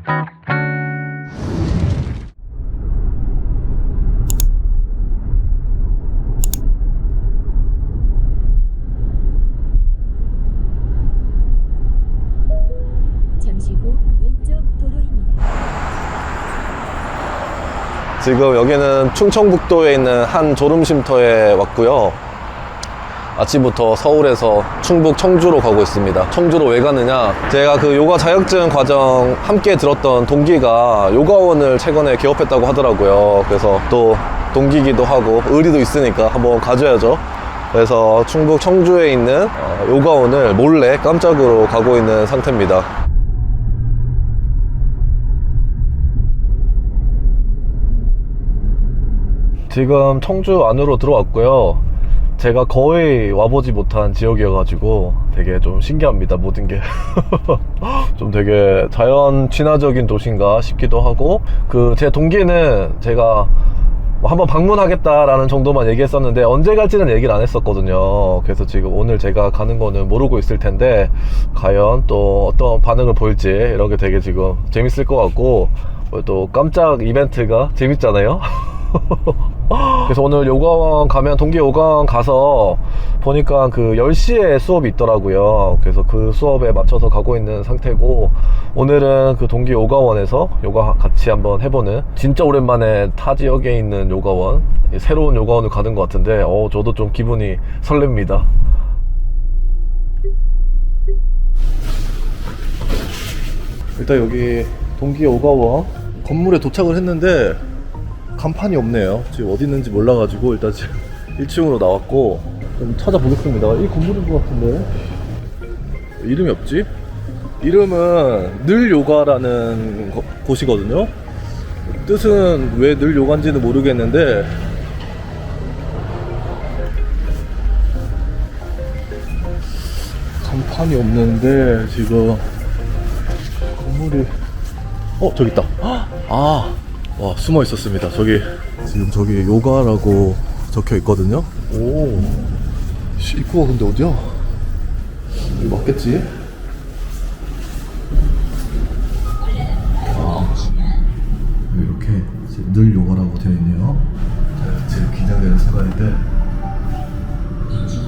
잠시 후 왼쪽 도로입니다. 지금 여기는 충청북도에 있는 한 졸음쉼터에 왔고요. 아침부터 서울에서 충북 청주로 가고 있습니다. 청주로 왜 가느냐, 제가 그 요가 자격증 과정 함께 들었던 동기가 요가원을 최근에 개업했다고 하더라고요. 그래서 또 동기기도 하고 의리도 있으니까 한번 가줘야죠. 그래서 충북 청주에 있는 요가원을 몰래 깜짝으로 가고 있는 상태입니다. 지금 청주 안으로 들어왔고요. 제가 거의 와보지 못한 지역이어가지고 되게 좀 신기합니다. 모든 게 좀 되게 자연 친화적인 도시인가 싶기도 하고, 그 제 동기는 제가 한번 방문하겠다라는 정도만 얘기했었는데 언제 갈지는 얘기를 안 했었거든요. 그래서 지금 오늘 제가 가는 거는 모르고 있을 텐데 과연 또 어떤 반응을 보일지 이런 게 되게 지금 재밌을 것 같고, 또 깜짝 이벤트가 재밌잖아요. 그래서 오늘 요가원 가면, 동기 요가원 가서 보니까 그 10시에 수업이 있더라고요. 그래서 그 수업에 맞춰서 가고 있는 상태고, 오늘은 그 동기 요가원에서 요가 같이 한번 해보는, 진짜 오랜만에 타 지역에 있는 요가원, 새로운 요가원을 가는 것 같은데 저도 좀 기분이 설렙니다. 일단 여기 동기 요가원 건물에 도착을 했는데 간판이 없네요. 지금 어디 있는지 몰라가지고 일단 지금 1층으로 나왔고 좀 찾아보겠습니다. 이 건물인 것 같은데 이름이 없지? 이름은 늘 요가라는 곳이거든요. 뜻은 왜 늘 요가인지는 모르겠는데 간판이 없는데 지금 건물이 저기 있다. 와, 숨어 있었습니다. 지금 저기 요가라고 적혀 있거든요. 오, 입구가 근데 어디야? 이거 맞겠지? 이렇게 지금 늘 요가라고 되어 있네요. 자, 지금 긴장되는 순간인데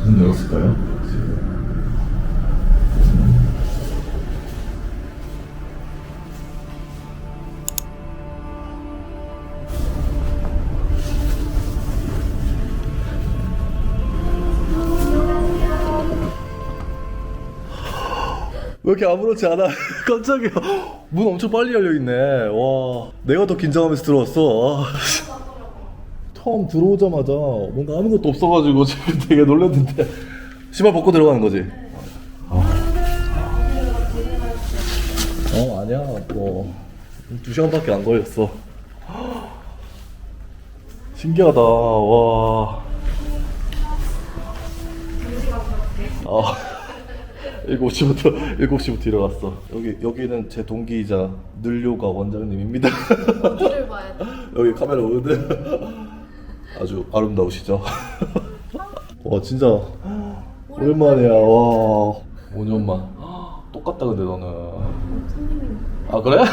문 열었을까요? 왜 이렇게 아무렇지 않아? 깜짝이야. 문 엄청 빨리 열려있네. 와, 내가 더 긴장하면서 들어왔어. 처음 들어오자마자 뭔가 아무것도 없어가지고 지금 되게 놀랐는데. 신발 벗고 들어가는 거지? 아니야. 뭐 2시간밖에 안 걸렸어. 신기하다. 와. 7시부터 일어났어. 여기는 제 동기이자 늘요가 원장님입니다. 어디를 봐야 돼? 여기 카메라 오는데 아주 아름다우시죠? 와, 진짜 오랜만이야. 와, 5년만. 똑같다. 근데 너는 그래?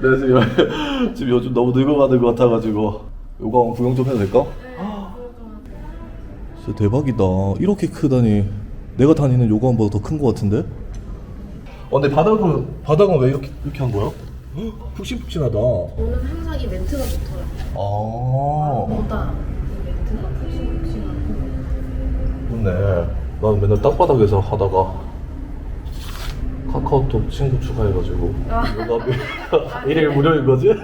근데 지금 요즘 너무 늙어가는 것 같아가지고 요가 구경 좀 해도 될까? 진짜 대박이다. 이렇게 크다니. 내가 다니는 요가원보다 더 큰 것 같은데? 근데 바닥은 왜 이렇게 한 거야? 푹신푹신하다. 오늘 항상 이 멘트가 좋더라고. 보다 이 멘트가 푹신푹신하고. 좋네. 난 맨날 땅바닥에서 하다가 카카오톡 친구 추가해가지고 요가비 1일 무료인 거지?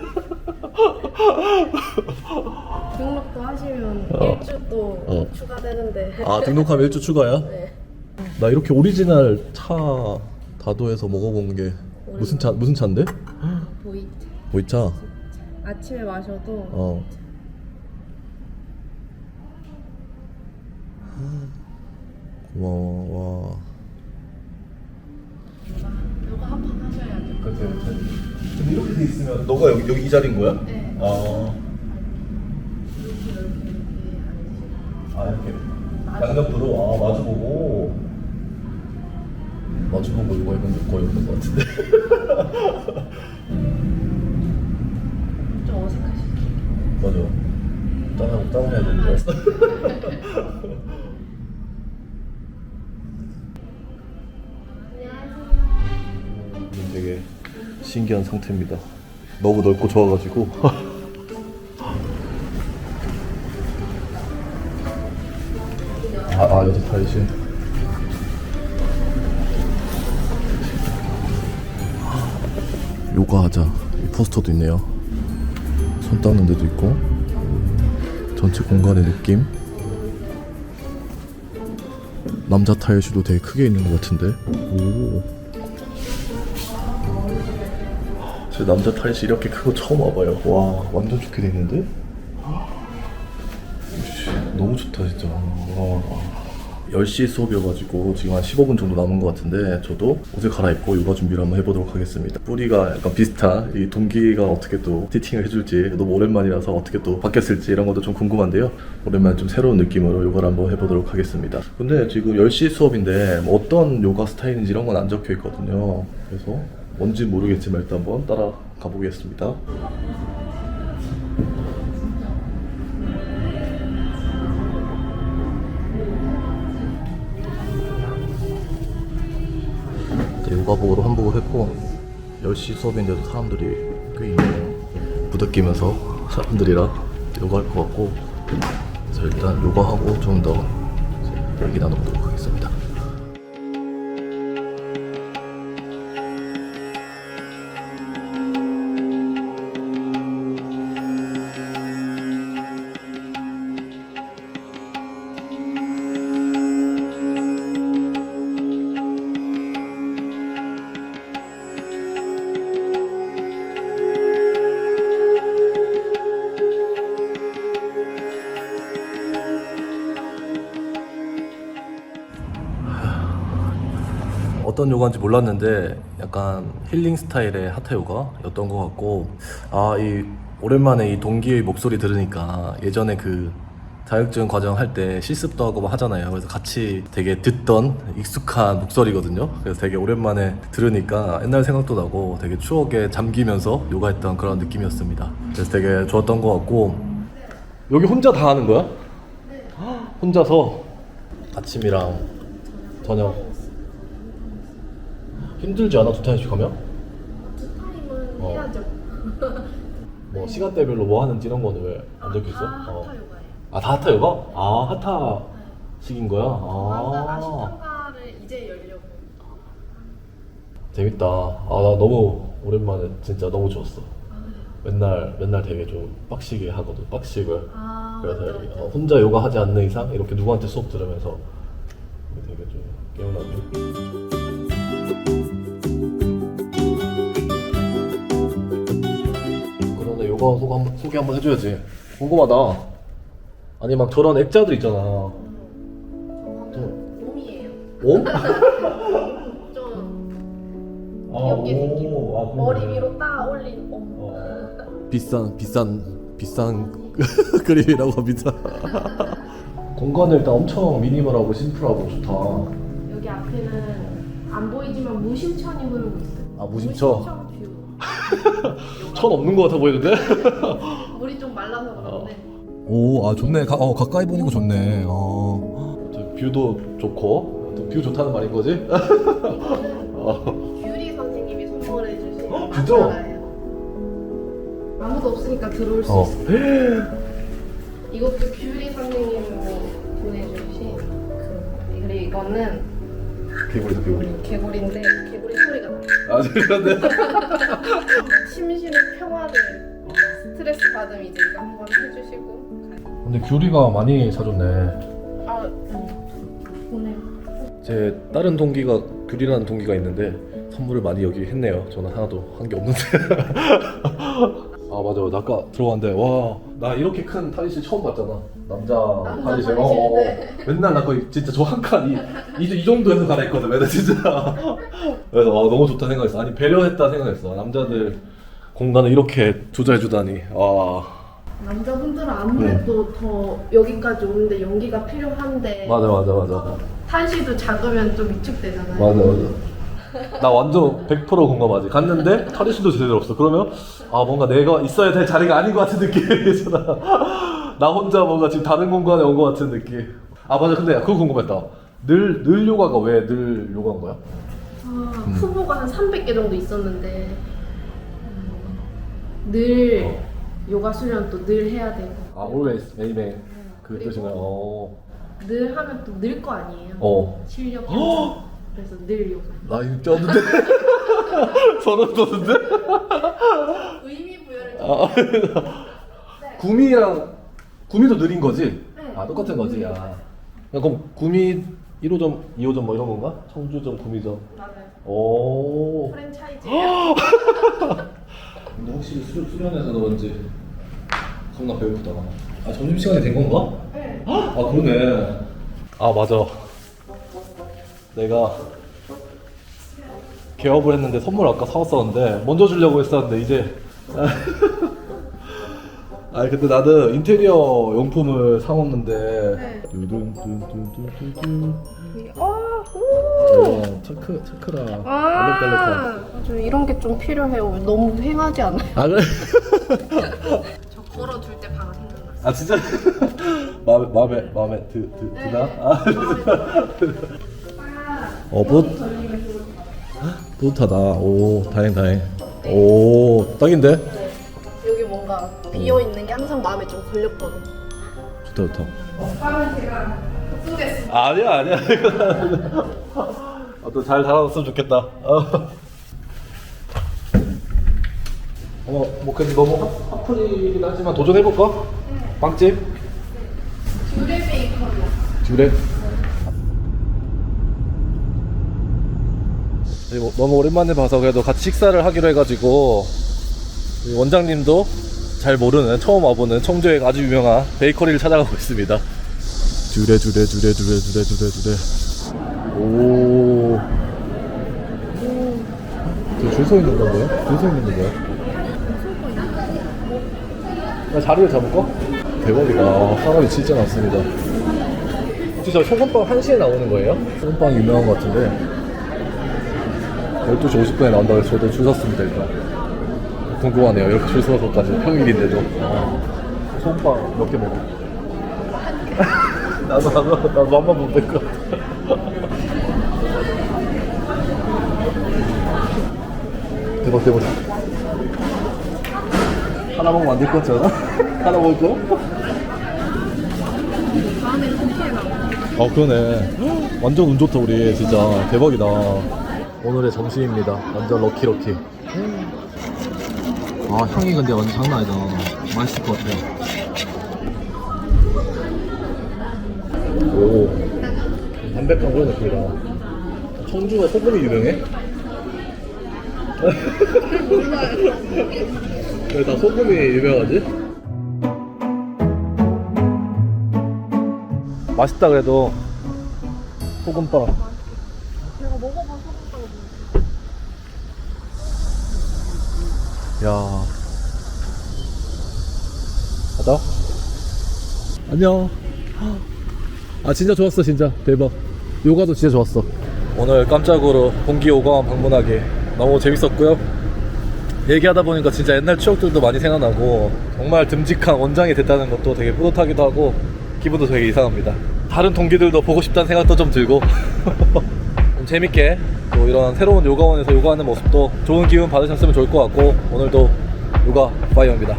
등록도 하시면 1주 또 추가되는데. 등록하면 1주 추가야? 네. 나 이렇게 오리지널 차 다도에서 먹어보는 게 무슨 차인데? 보이트. 보이차? 아침에 마셔도 고마워. 와. 요거 한 판 하셔야죠. 그치. 근데 이렇게 돼 있으면 너가 여기 이 자리인 거야? 네. 이렇게 양옆으로 마주보고 이거 거의 없는 것 같은데. 좀 어색하시죠? 맞아. 땀 해야 되는 거였어. 되게 신기한 상태입니다. 너무 넓고 좋아가지고. 여기 타이시. 요가하자. 이 포스터도 있네요. 손 닦는 데도 있고. 전체 공간의 느낌. 남자 타일슈도 되게 크게 있는 것 같은데. 오. 제 남자 타일슈 이렇게 크고 처음 와봐요. 와, 완전 좋게 돼 있는데? 너무 좋다 진짜. 와. 10시 수업이어가지고 지금 한 15분 정도 남은 것 같은데 저도 옷을 갈아입고 요가 준비를 한번 해보도록 하겠습니다. 뿌리가 약간 비슷한 이 동기가 어떻게 또 티팅을 해줄지, 너무 오랜만이라서 어떻게 또 바뀌었을지 이런 것도 좀 궁금한데요. 오랜만에 좀 새로운 느낌으로 요가를 한번 해보도록 하겠습니다. 근데 지금 10시 수업인데 뭐 어떤 요가 스타일인지 이런 건 안 적혀 있거든요. 그래서 뭔지 모르겠지만 일단 한번 따라가 보겠습니다. 요가복으로 한복을 했고 10시 수업인데도 사람들이 꽤 있네요. 부대끼면서 사람들이랑 요가할 것 같고, 그래서 일단 요가하고 좀 더 얘기 나눠보도록 하겠습니다. 어떤 요가인지 몰랐는데 약간 힐링 스타일의 하타 요가였던 것 같고, 이 오랜만에 이 동기의 목소리 들으니까 예전에 그 자격증 과정 할 때 실습도 하고 막 하잖아요. 그래서 같이 되게 듣던 익숙한 목소리거든요. 그래서 되게 오랜만에 들으니까 옛날 생각도 나고 되게 추억에 잠기면서 요가했던 그런 느낌이었습니다. 그래서 되게 좋았던 것 같고. 여기 혼자 다 하는 거야? 네. 혼자서 아침이랑 저녁. 힘들지 않아? 2타임씩 하면? 2타임은 해야죠. 뭐 시간대별로 뭐 하는지 이런 거는 왜 안 적혀있어? 다 하타 요가예요. 다 하타 요가? 하타식인 거야? 아시탄가를 이제 열려고. 재밌다. 나 너무 오랜만에 진짜 너무 좋았어. 맨날 되게 좀 빡시게 하거든. 빡식을. 그래서 맞아. 혼자 요가 하지 않는 이상 이렇게 누구한테 수업 들으면서 되게 좀 개운하게. 그런데 요가 소개 한번 해줘야지. 궁금하다. 아니 막 저런 액자들 있잖아. 저는 옴이에요. 옴? 좀 귀엽게 생긴 머리 위로 딱 올린 옴. 비싼 그림이라고 합니다. 공간은 일단 엄청 미니멀하고 심플하고 좋다. 여기 앞에는 안 보이지만 무심천이 흐르고 있어요. 무심천? 뷰. 천 없는 것 같아 보이는데? 물이 좀 말라서 그런데. 좋네. 가까이 보니까 좋네. 뷰도 좋고, 또 뷰 좋다는 말인 거지? 뷰리 선생님이 선물해 주신 진짜? 아차라예요. 아무도 없으니까 들어올 수 있어요. 이것도 뷰리 선생님이 보내주신 그리고 이거는 개구리. 개구리인데 개구리 소리가 나요. 그런데? 심신의 평화를 스트레스 받으면 이제 이거 한번 해주시고. 근데 귤이가 많이 사줬네. 오늘 제 다른 동기가 귤이라는 동기가 있는데 선물을 많이 여기 했네요. 저는 하나도 한 게 없는데. 맞아. 나 아까 들어갔는데 와, 나 이렇게 큰 탈의실 처음 봤잖아. 남자 탈의실. 맨날 나 거의 진짜 저 한 칸 이 정도에서 갈아입거든. 맨날 진짜. 그래서 너무 좋다 생각했어. 아니 배려했다 생각했어. 남자들 공간을 이렇게 조절해주다니. 남자분들은 아무래도 더 여기까지 오는데 용기가 필요한데 맞아. 탄시도 작으면 좀 위축되잖아요. 맞아. 나 완전 100% 공감하지. 갔는데 탈의실도 제대로 없어. 그러면 아 뭔가 내가 있어야 될 자리가 아닌 것 같은 느낌이잖아. 나 혼자 뭔가 지금 다른 공간에 온 것 같은 느낌. 아 맞아. 근데 그거 궁금했다. 늘 요가가 왜 늘 요가인 거야? 후보가 한 300개 정도 있었는데 늘 요가 수련 또 늘 해야 되고 아 always 매일매일 그 그리고 뜻인가요? 늘 하면 또 늘 거 아니에요. 실력 그래서 늘 요가. 나 이거 쩌는데? 소름 돋는데? 의미 부여를 구미도 느린 거지? 네. 아 똑같은 거지. 그럼 구미 1호점, 2호점 뭐 이런 건가? 청주점, 구미점. 맞아요. 오. 프랜차이즈예요. 근데 확실히 수련해서 그런지 겁나 배고프다. 아 점심 시간이 된 건가? 네. 아 그러네. 아 맞아. 내가 개업을 했는데 선물 아까 사왔었는데 먼저 주려고 했었는데 이제. 아 근데 나는 인테리어 용품을 사왔는데. 네. 체크라. 저 이런 게 좀 필요해요. 너무 휑하지 않아요? 아 그래? 저 걸어줄 때 바로 생각났어요. 아 진짜? 마음에 드나? 뿌듯하다. 오 다행. 오 딱인데? 여기 뭔가 비어 있는 게 항상 마음에 좀 걸렸거든. 좋다. 오빠는 제가 쏘겠어. 아니야. 또 잘 달아놨으면 좋겠다. 뭐 근데 너무 핫플이긴 하지만 도전해볼까? 빵집? 듀레 베이커리요. 듀레? 너무 오랜만에 봐서 그래도 같이 식사를 하기로 해가지고 우리 원장님도 잘 모르는 처음 와보는 청주에 아주 유명한 베이커리를 찾아가고 있습니다. 듀레. 오. 줄 서 있는 건데요? 줄 서 있는 건데요? 나 자리를 잡을까? 대박이다. 사람이 진짜 많습니다. 혹시 저 소금빵 1시에 나오는 거예요? 소금빵 유명한 것 같은데 12시 50분에 나온다고 해서 저도 줄 섰습니다. 일단 궁금하네요. 이렇게 줄 서서까지 평일인데도. 소금빵 몇 개 먹어? 나도 한 번 못 뺄 것 같아. 대박. 하나 먹으면 안 될 것 같지 않아? 하나 먹을 거? 다음에 커피에 나와. 아 그러네. 완전 운 좋다 우리. 진짜 대박이다. 오늘의 점심입니다. 완전 럭키. 아 향이 근데 완전 장난 아니다. 맛있을 것 같아. 오 담백한 그런 느낌이다. 청주가 소금이 유명해? 왜 다 소금이 유명하지? 맛있다 그래도 소금빵. 제가 먹어본 소금빵 야 가자. 안녕. 아 진짜 좋았어. 진짜 대박. 요가도 진짜 좋았어. 오늘 깜짝으로 동기 요가원 방문하기 너무 재밌었고요. 얘기하다 보니까 진짜 옛날 추억들도 많이 생각나고 정말 듬직한 원장이 됐다는 것도 되게 뿌듯하기도 하고 기분도 되게 이상합니다. 다른 동기들도 보고 싶다는 생각도 좀 들고 좀 재밌게 또 이런 새로운 요가원에서 요가하는 모습도 좋은 기운 받으셨으면 좋을 것 같고 오늘도 요가 파이어입니다.